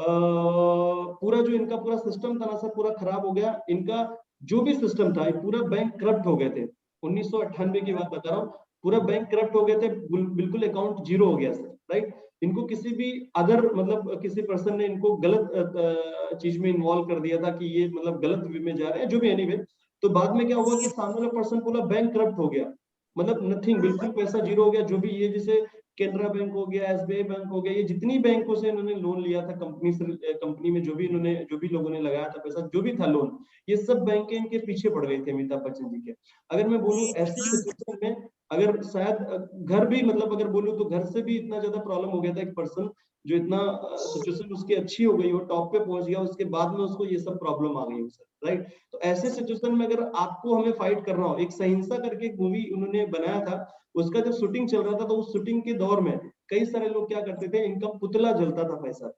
पूरा जो इनका पूरा सिस्टम था ना सर, पूरा खराब हो गया। इनका जो भी सिस्टम था, पूरा बैंक करप्ट हो गए थे। 1998 की बात बता रहा हूँ, पूरा बैंक करप्ट हो गए थे, बिल्कुल अकाउंट जीरो हो गया सर, राइट। इनको किसी भी अदर मतलब किसी पर्सन ने इनको गलत चीज में इन्वॉल्व कर दिया था कि ये मतलब गलत वे में जा रहे हैं, जो भी एनीवे। तो बाद में क्या हुआ कि सामने वाला पर्सन पूरा बैंक करप्ट हो गया, मतलब नथिंग, बिल्कुल पैसा जीरो हो गया। जो भी ये जैसे केनरा बैंक हो गया, एसबीआई बैंक हो गया, ये जितनी बैंकों से इन्होंने लोन लिया था कंपनी से, कंपनी में जो भी लोगों ने लगाया था पैसा, जो भी था लोन, ये सब बैंक इनके पीछे पड़ गई थी अमिताभ बच्चन जी के। अगर मैं बोलूं ऐसी सिचुएशन में अगर शायद घर भी मतलब अगर बोलूं तो घर से भी इतना ज्यादा प्रॉब्लम हो गया था, एक पर्सन जो इतना सिचुएशन उसकी अच्छी हो गई हो, टॉप पे पहुंच गया, उसके बाद में उसको ये सब प्रॉब्लम आ गई हो सर, राइट। तो ऐसे सिचुएशन में अगर आपको हमें फाइट करना हो, एक सहिंसा करके एक मूवी उन्होंने बनाया था, उसका जब शूटिंग चल रहा था तो उस शूटिंग के दौर में कई सारे लोग क्या करते थे, इनका पुतला जलता था, पैसा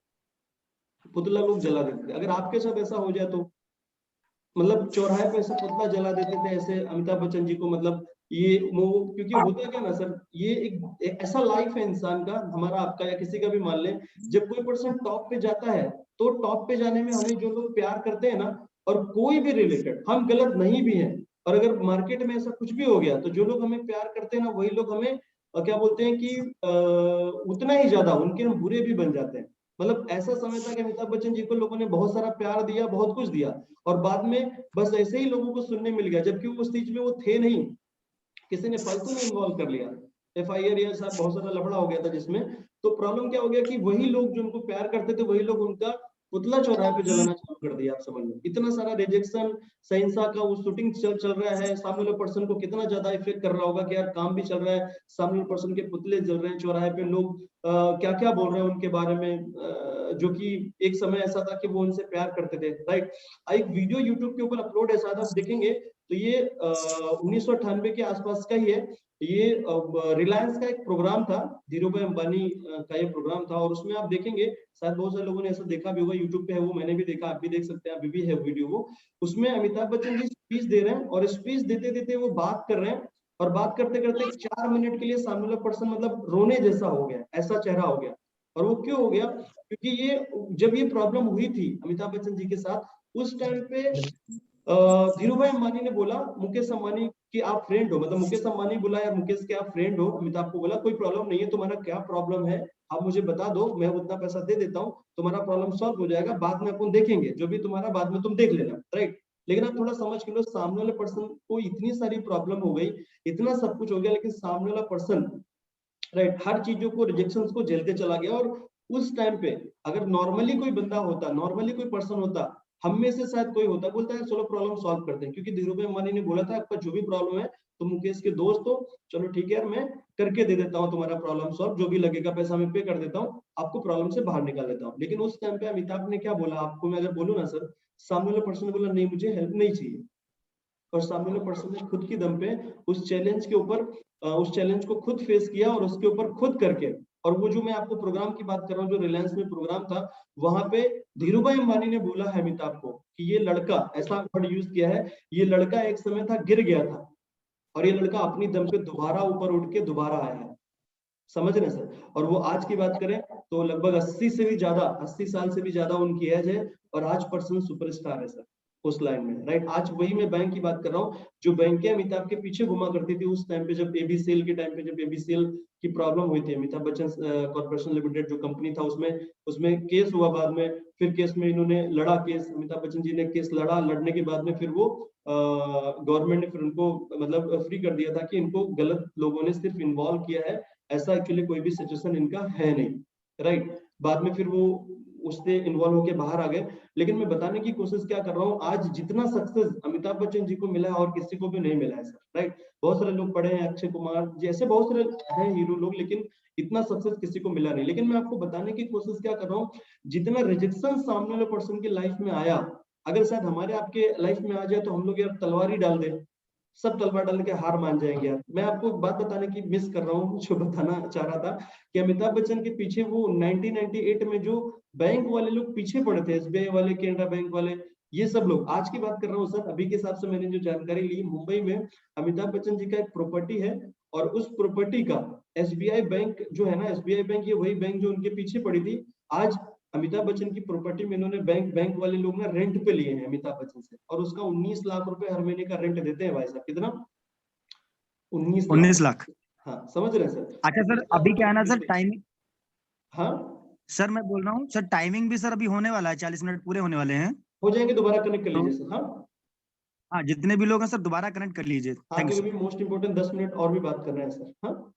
पुतला लोग जला देते थे। अगर आपके साथ ऐसा हो जाए तो मतलब चौराहे पे ऐसे पुतला जला देते थे ऐसे अमिताभ बच्चन जी को, मतलब ये वो, क्योंकि होता क्या ना सर, ये एक ऐसा लाइफ है इंसान का, हमारा आपका या किसी का भी मान ले, जब कोई पर्सन टॉप पे जाता है तो टॉप पे जाने में हमें जो लोग प्यार करते हैं ना, और कोई भी रिलेटेड, हम गलत नहीं भी हैं, और अगर मार्केट में ऐसा कुछ भी हो गया तो जो लोग हमें प्यार करते हैं ना, वही लोग हमें क्या बोलते हैं कि उतना ही ज्यादा उनके हम बुरे भी बन जाते हैं। मतलब ऐसा समय था कि अमिताभ बच्चन जी को लोगों ने बहुत सारा प्यार दिया, बहुत कुछ दिया, और बाद में बस ऐसे ही लोगों को सुनने मिल गया, जबकि वो उस चीज में वो थे नहीं, किसी ने फालतू में इन्वॉल्व कर लिया, एफआईआर या सब बहुत सारा लफड़ा हो गया था जिसमें। तो प्रॉब्लम क्या हो गया कि वही लोग जो उनको प्यार करते थे, वही लोग उनका पुतला चौराहे पे जलाना चालू कर दिया। आप समझ लो, इतना सारा रिजेक्शन, सहिंसा का वो शूटिंग चल रहा है, सामने वाले पर्सन को कितना ज्यादा इफेक्ट कर रहा होगा कि यार काम भी चल रहा है, सामने वाले पर्सन के पुतले जल रहे हैं चौराहे पे, लोग क्या क्या बोल रहे हैं उनके बारे में, जो कि एक समय ऐसा था कि वो उनसे प्यार करते थे, राइट। एक वीडियो यूट्यूब के ऊपर अपलोड है, शायद आप देखेंगे तो ये 1998 के आसपास का ही है। ये रिलायंस का एक प्रोग्राम था, धीरू भाई अंबानी का ये प्रोग्राम था, और उसमें आप देखेंगे, शायद बहुत सारे लोगों ने ऐसा देखा भी होगा, यूट्यूब पे है वो, मैंने भी देखा, आप भी देख सकते हैं, अभी भी है वीडियो वो। उसमें अमिताभ बच्चन जी स्पीच दे रहे हैं, और स्पीच देते देते वो बात कर रहे हैं, और बात करते करते 4 मिनट के लिए सामने वाला पर्सन मतलब रोने जैसा हो गया, ऐसा चेहरा हो गया। और वो क्यों हो गया? क्योंकि ये जब ये प्रॉब्लम हुई थी अमिताभ बच्चन जी के साथ, उस टाइम पे धीरू भाई अंबानी ने बोला मुकेश अंबानी कि आप फ्रेंड हो, मतलब मुकेश अंबानी बोला यार मुकेश के आप फ्रेंड हो, अमिताभ को बोला कोई प्रॉब्लम नहीं है, तुम्हारा क्या प्रॉब्लम है आप मुझे बता दो, मैं उतना पैसा दे देता हूँ, तुम्हारा प्रॉब्लम सॉल्व हो जाएगा, बाद में अपन देखेंगे, जो भी तुम्हारा बाद में तुम देख लेना, राइट। लेकिन आप थोड़ा समझ के लो, सामने वाले पर्सन को इतनी सारी प्रॉब्लम हो गई, इतना सब कुछ हो गया, लेकिन सामने वाला पर्सन, राइट, हर चीजों को, रिजेक्शन को झेलते चला गया। और उस टाइम पे अगर नॉर्मली कोई बंदा होता, नॉर्मली कोई पर्सन होता, हम में से शायद कोई होता, बोलता है चलो प्रॉब्लम सॉल्व करते हैं, क्योंकि धीरू भाई अंबानी ने बोला था आपका जो भी प्रॉब्लम है, तो मुकेश के दोस्त हो, चलो ठीक है यार मैं करके दे देता हूँ तुम्हारा प्रॉब्लम सॉल्व, जो भी लगेगा पैसा मैं पे कर देता हूँ, आपको प्रॉब्लम से बाहर निकाल देता हूँ। लेकिन उस टाइम पे अमिताभ ने क्या बोला, आपको मैं अगर बोलूँ ना सर, सामने वाले पर्सन ने बोला नहीं मुझे हेल्प नहीं चाहिए, और सामने वाले पर्सन ने खुद की दम पे उस चैलेंज के ऊपर उस चैलेंज को खुद फेस किया, और उसके ऊपर खुद करके, और वो जो मैं आपको प्रोग्राम की बात कर रहा हूँ, जो रिलायंस में प्रोग्राम था, वहां पे धीरू भाई अंबानी ने बोला है अमिताभ को कि ये लड़का, ऐसा वर्ड यूज किया है, ये लड़का एक समय था गिर गया था, और ये लड़का अपनी दम पे दोबारा ऊपर उठ के दोबारा आया है, समझ रहे हैं सर। और वो आज की बात करें तो लगभग 80 से भी ज्यादा, 80 साल से भी ज्यादा उनकी एज है, और आज पर्सन सुपरस्टार है सर उस लाइन में, राइट। आज वही मैं बैंक की बात कर रहा हूँ, जो बैंकें अमिताभ के पीछे घुमा करती थी उस टाइम पे, जब एबीसीएल के टाइम पे, जब एबीसीएल की प्रॉब्लम हुई थी, अमिताभ बच्चन कॉर्पोरेशन लिमिटेड जो कंपनी था, उसमें उसमें केस हुआ, बाद में फिर केस में इन्होंने लड़ा, केस अमिताभ बच्चन जी ने केस लड़ा, लड़ने के बाद में फिर वो गवर्नमेंट ने फिर उनको मतलब फ्री कर दिया था कि इनको गलत लोगों ने सिर्फ इन्वॉल्व किया है, ऐसा एक्चुअली कोई भी सिचुएशन इनका है नहीं, राइट। बाद में फिर वो उससे इन्वॉल्व होके बाहर आ गए। लेकिन मैं बताने की कोशिश क्या कर रहा हूँ, आज जितना सक्सेस अमिताभ बच्चन जी को मिला है और किसी को भी नहीं मिला है सर, राइट। बहुत सारे लोग पढ़े हैं, अक्षय कुमार जैसे बहुत सारे हैं हीरो लोग, लेकिन इतना सक्सेस किसी को मिला नहीं। लेकिन मैं आपको बताने की कोशिश क्या कर रहा हूँ, जितना रिजेक्शन सामने वाले पर्सन की लाइफ में आया, अगर शायद हमारे आपके लाइफ में आ जाए तो हम लोग यार तलवार ही डाल दे, सब तलवार डाल के हार मान जाएंगे यार। मैं आपको एक बात बताने की मिस कर रहा हूँ, जो बताना चाह रहा था कि अमिताभ बच्चन के पीछे वो 1998 में जो बैंक वाले लोग पीछे पड़े थे, एसबीआई वाले, केनरा बैंक वाले, ये सब लोग, आज की बात कर रहा हूँ सर, अभी के हिसाब से मैंने जो जानकारी ली, मुंबई में अमिताभ बच्चन जी का एक प्रॉपर्टी है, और उस प्रॉपर्टी का एसबीआई बैंक जो है ना, एसबीआई बैंक ये वही बैंक जो उनके पीछे पड़ी थी, आज अमिताभ बच्चन की प्रॉपर्टी में इन्होंने बैंक वाले लोग ना रेंट पे लिए हैं अमिताभ बच्चन से, और उसका 19 लाख रुपए हर महीने का रेंट देते हैं भाई साहब। कितना? 19 लाख। हाँ, समझ रहे हैं सर? अच्छा सर, अभी क्या है ना सर, टाइमिंग, हाँ, सर मैं बोल रहा हूँ सर, टाइमिंग भी सर अभी होने वाला है, 40 मिनट पूरे होने वाले हैं। हो जाएंगे, दोबारा कनेक्ट कर लीजिए सर। हाँ हाँ, जितने भी लोग हैं सर दोबारा कनेक्ट कर लीजिए। हाँ, थैंक यू क्योंकि सर। मोस्ट इंपोर्टेंट 10 मिनट और भी बात कर रहे हैं सर। हाँ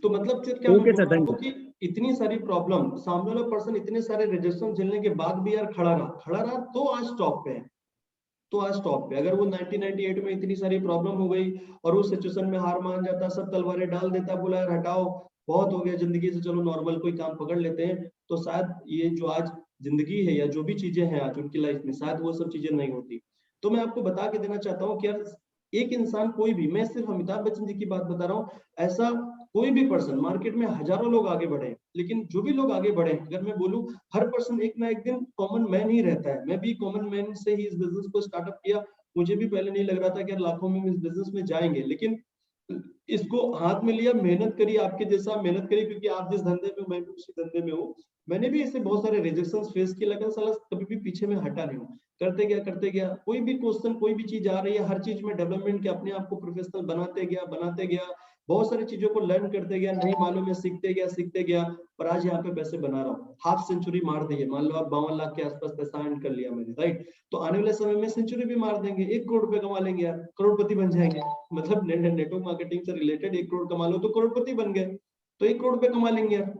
तो मतलब सर क्या मैं ओके बोल सर, रहा थैंक हूँ कि इतनी सारी प्रॉब्लम, सामने वाला पर्सन इतने सारे रेजिस्टेंस झेलने के बाद भी यार खड़ा रहा तो आज टॉप पे है। तो आज टॉप पे, अगर वो 1998 में इतनी सारी प्रॉब्लम हो गई और उस सिचुएशन में हार मान जाता, सब तलवारें डाल देता, बोला यार हटाओ बहुत हो गया जिंदगी से, चलो नॉर्मल कोई काम पकड़ लेते हैं, तो शायद ये जो आज जिंदगी है या जो भी चीजें हैं आज उनकी लाइफ में, शायद वो सब चीजें नहीं होती। तो मैं आपको बता के देना चाहता हूँ कि यार एक इंसान कोई भी, मैं सिर्फ अमिताभ बच्चन जी की बात बता रहा हूँ, ऐसा कोई भी पर्सन, मार्केट में हजारों लोग आगे बढ़े, लेकिन जो भी लोग आगे बढ़े, अगर मैं बोलूं, हर पर्सन एक ना एक दिन कॉमन मैन ही रहता है। मैं भी कॉमन मैन से ही इस बिजनेस को स्टार्टअप किया। मुझे भी पहले नहीं लग रहा था कि यार लाखों में इस बिजनेस में जाएंगे, लेकिन इसको हाथ में लिया, मेहनत करी, आपके जैसा मेहनत करी, क्योंकि आप जिस धंधे में, मैं भी उसी धंधे में हूँ। मैंने भी ऐसे बहुत सारे रिजेक्शंस फेस किए, लेकिन साला कभी भी पीछे में हटा नहीं हूँ, करते गया। कोई भी क्वेश्चन, कोई भी चीज आ रही है, हर चीज में डेवलपमेंट के अपने आप को प्रोफेशनल बनाते गया, बहुत सारी चीजों को लर्न करते गया, नहीं मालूम है सीखते गया, और आज यहाँ पे पैसे बना रहा हूँ। हाफ सेंचुरी मार दी है, मान लो आप 52 लाख के आसपास पैसा अर्न कर लिया मैंने, राइट? तो आने वाले समय में सेंचुरी भी मार देंगे, 1 करोड़ रुपए कमा लेंगे यार, करोड़पति बन जाएंगे। मतलब नेटवर्क मार्केटिंग से रिलेटेड 1 करोड़ कमा लो तो करोड़पति बन गए, तो 1 करोड़ रुपए कमा लेंगे यार।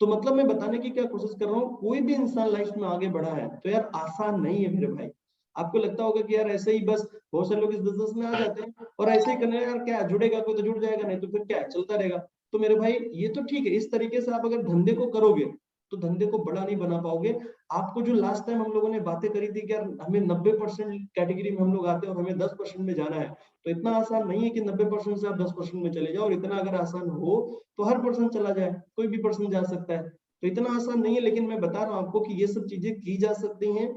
तो मतलब मैं बताने की क्या कोशिश कर रहा हूँ, कोई भी इंसान लाइफ में आगे बढ़ा है तो यार आसान नहीं है मेरे भाई। आपको लगता होगा कि यार ऐसे ही बस, बहुत सारे लोग इस बिजनेस में आ जाते हैं और ऐसे ही करने, यार क्या जुड़ेगा कोई तो जुड़ जाएगा, नहीं तो फिर क्या है, चलता रहेगा। तो मेरे भाई ये तो ठीक है, इस तरीके से आप अगर धंधे को करोगे तो धंधे को बड़ा नहीं बना पाओगे। आपको जो लास्ट टाइम हम लोगों ने बातें करी थी कि यार हमें 90% कैटेगरी में हम लोग आते हैं और हमें 10% में जाना है, तो इतना आसान नहीं है कि 90% से आप 10% में चले जाओ। और इतना अगर आसान हो तो हर पर्सन चला जाए, कोई भी पर्सन जा सकता है, तो इतना आसान नहीं है। लेकिन मैं बता रहा हूँ आपको कि ये सब चीजें की जा सकती हैं,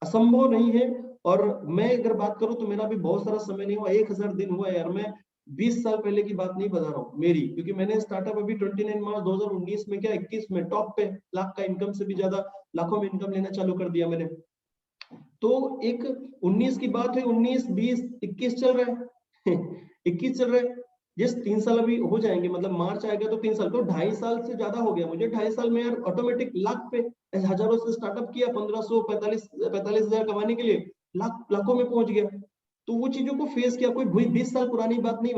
असंभव नहीं है। और मैं अगर बात करूं तो मेरा भी बहुत सारा समय नहीं हुआ, 1000 दिन हुआ यार। मैं 20 साल पहले की बात नहीं बता रहा हूँ मेरी, क्योंकि मैंने स्टार्टअप अभी 29 मार्च 2019 में, क्या 21 में टॉप पे, लाख का इनकम से भी ज्यादा लाखों में इनकम लेना चालू कर दिया मैंने। तो एक 19 की बात है, 19, 20, 21 चल रहा है 21 चल रहा है, जिस 3 साल अभी हो जाएंगे, मतलब मार्च आएगा तो 3 साल, तो 2.5 साल से ज्यादा हो गया मुझे। 2.5 साल में यार ऑटोमेटिक लाख पे, हजारों से स्टार्टअप किया, 1500 45 हजार कमाने के लिए लाखों में पहुंच गया। तो वो चीजों को फेस किया, कोई 20 साल पुरानी बात नहीं